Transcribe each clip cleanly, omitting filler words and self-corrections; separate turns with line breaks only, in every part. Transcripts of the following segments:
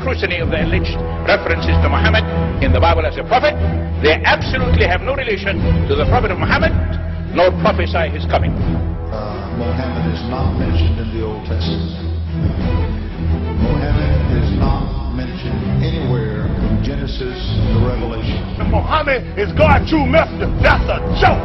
truthfulness of the alleged references to Muhammad in the Bible as a prophet. They absolutely have no relation to the prophet of Muhammad, nor prophesy his coming.
Muhammad is not mentioned in the Old Testament. Muhammad is not mentioned anywhere from Genesis to Revelation.
Muhammad is God's true messenger. That's a joke.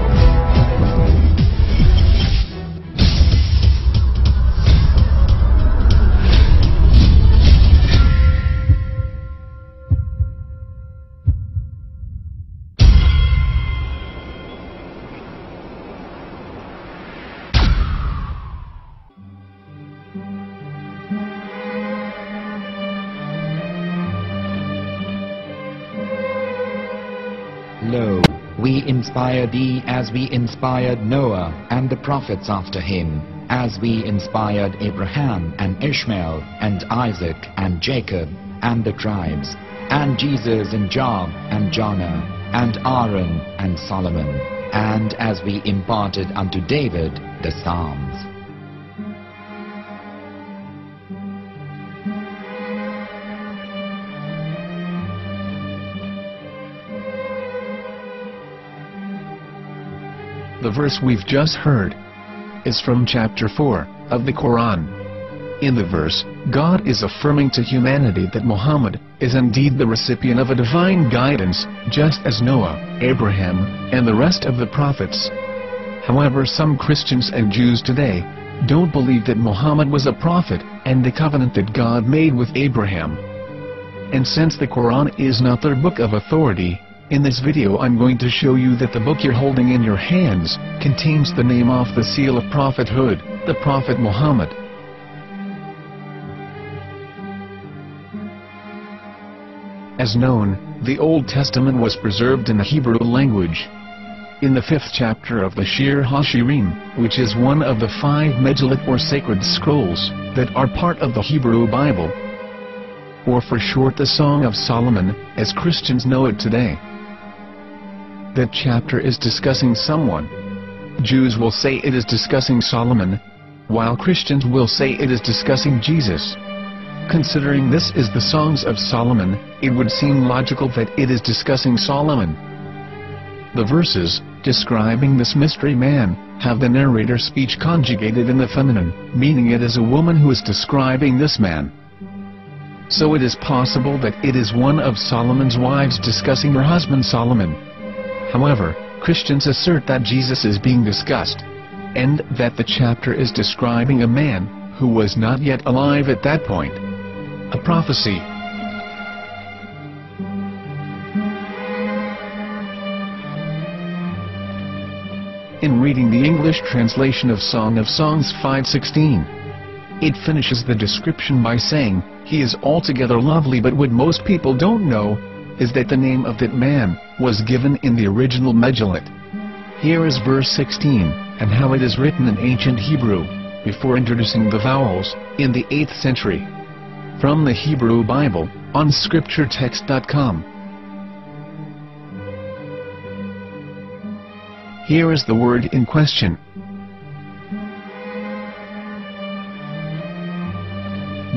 Lo, we inspire thee as we inspired Noah and the prophets after him, as we inspired Abraham and Ishmael and Isaac and Jacob and the tribes, and Jesus and Job and Jonah and Aaron and Solomon, and as we imparted unto David the Psalms.
The verse we've just heard is from chapter 4 of the Quran. In the verse, God is affirming to humanity that Muhammad is indeed the recipient of a divine guidance, just as Noah, Abraham, and the rest of the prophets. However, some Christians and Jews today don't believe that Muhammad was a prophet and the covenant that God made with Abraham. And since the Quran is not their book of authority, in this video I'm going to show you that the book you're holding in your hands contains the name off the seal of prophethood, the Prophet Muhammad. As known, the Old Testament was preserved in the Hebrew language. In the 5th chapter of the Shir HaShirim, which is one of the 5 Megillat or sacred scrolls that are part of the Hebrew Bible, or for short the Song of Solomon, as Christians know it today. That chapter is discussing someone. Jews will say it is discussing Solomon, while Christians will say it is discussing Jesus. Considering this is the Songs of Solomon, it would seem logical that it is discussing Solomon. The verses, describing this mystery man, have the narrator's speech conjugated in the feminine, meaning it is a woman who is describing this man. So it is possible that it is one of Solomon's wives discussing her husband Solomon. However, Christians assert that Jesus is being discussed, and that the chapter is describing a man who was not yet alive at that point. A prophecy. In reading the English translation of Song of Songs 5:16, it finishes the description by saying, "He is altogether lovely," but what most people don't know is that the name of that man was given in the original Megillat. Here is verse 16, and how it is written in ancient Hebrew, before introducing the vowels, in the 8th century. From the Hebrew Bible, on scripturetext.com. Here is the word in question.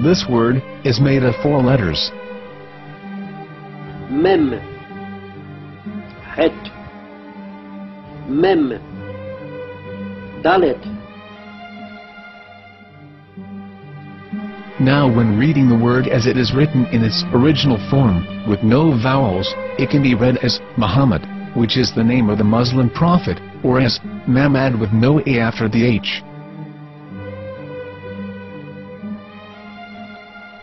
This word is made of 4 letters.
Mem, Het, Mem, Dalet.
Now when reading the word as it is written in its original form, with no vowels, it can be read as Muhammad, which is the name of the Muslim prophet, or as Mamad with no A after the H.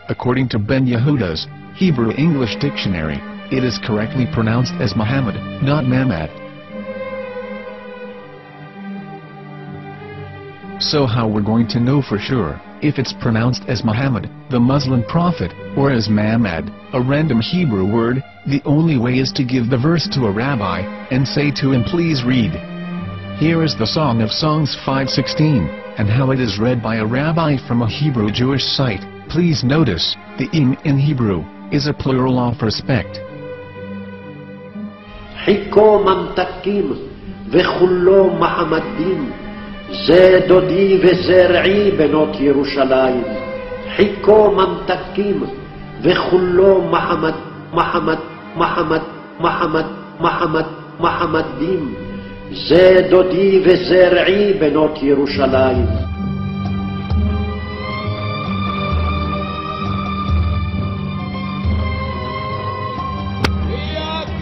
According to Ben Yehuda's Hebrew English Dictionary, it is correctly pronounced as Muhammad, not Mamad. So how we're going to know for sure if it's pronounced as Muhammad, the Muslim prophet, or as Mamad, a random Hebrew word? The only way is to give the verse to a rabbi and say to him, "Please read." Here is the Song of Songs 5:16, and how it is read by a rabbi from a Hebrew Jewish site. Please notice, the im in Hebrew is a plural of respect.
Hiko mamtakim vechullo Mahamadim ze dodi vezer'i benot Yerushalayim. Hiko mamtakim וכולו מחמד, מחמד, מחמד, מחמד, מחמד, מחמדים. זה דודי וזה רעי בנות ירושלים.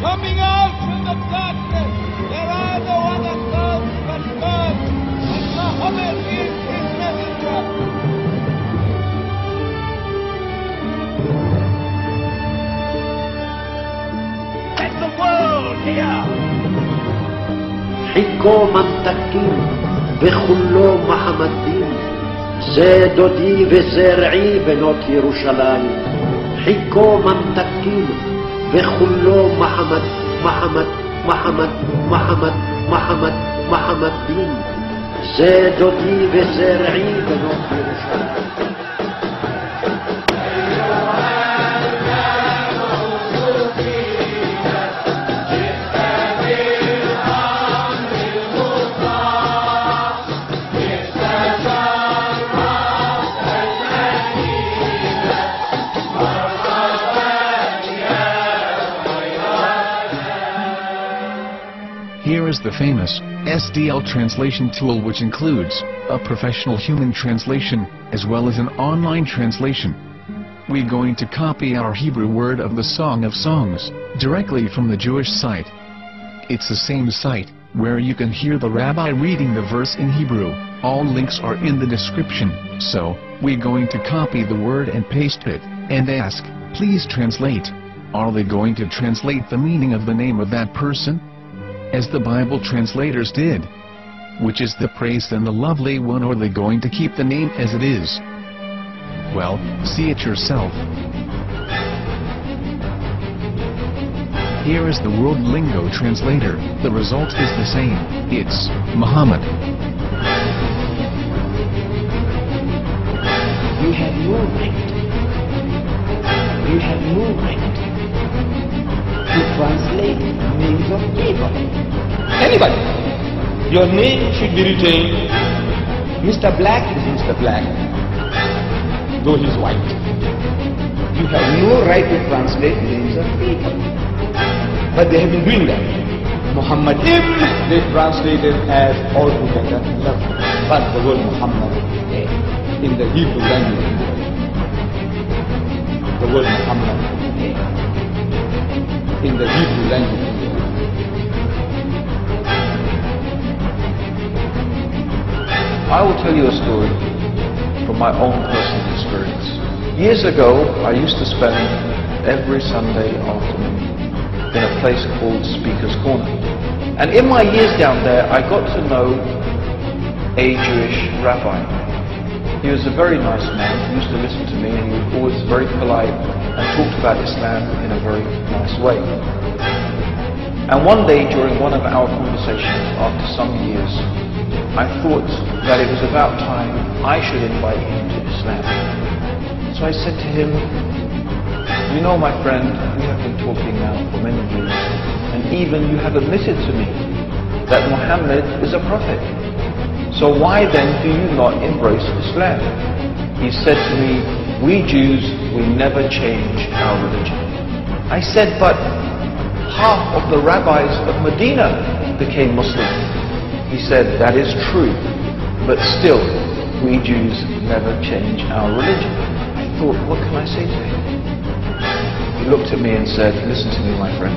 Coming out from the darkness, there are no other gods but God, and Muhammad is his messenger.
Let the world hear.
חיכו ממתקים וכולו מחמדים. זה דודי וזה רעי בנות ירושלים. חיכו ממתקים וכולו מחמד, מחמד, מחמד, מחמד, מחמד, מחמדים. זה דודי וזה רעי בנות ירושלים.
Here is the famous SDL translation tool, which includes a professional human translation as well as an online translation. We're going to copy our Hebrew word of the Song of Songs directly from the Jewish site. It's the same site where you can hear the rabbi reading the verse in Hebrew. All links are in the description. So, we're going to copy the word and paste it and ask, please translate. Are they going to translate the meaning of the name of that person? As the Bible translators did. Which is the praised and the lovely one, or are they going to keep the name as it is? Well, see it yourself. Here is the World Lingo translator. The result is the same. It's Muhammad.
You have no right. You have no right to translate names of people. Anybody. Your name should be retained. Mr. Black is Mr. Black, though he's white. You have no right to translate names of people. But they have been doing that. Muhammad ibn, they translated as altogether lovely. But the word Muhammad in the Hebrew language, the word Muhammad in the Hebrew language.
I will tell you a story from my own personal experience. Years ago, I used to spend every Sunday afternoon in a place called Speaker's Corner. And in my years down there, I got to know a Jewish rabbi. He was a very nice man. He used to listen to me, and he was always very polite and talked about Islam in a very nice way. And one day, during one of our conversations after some years, I thought that it was about time I should invite him to Islam. So I said to him, you know, my friend, we have been talking now for many years, and even you have admitted to me that Muhammad is a prophet. So why then do you not embrace Islam? He said to me, we Jews, we never change our religion. I said, but half of the rabbis of Medina became Muslim. He said, that is true, but still, we Jews never change our religion. I thought, what can I say to him? He looked at me and said, listen to me, my friend.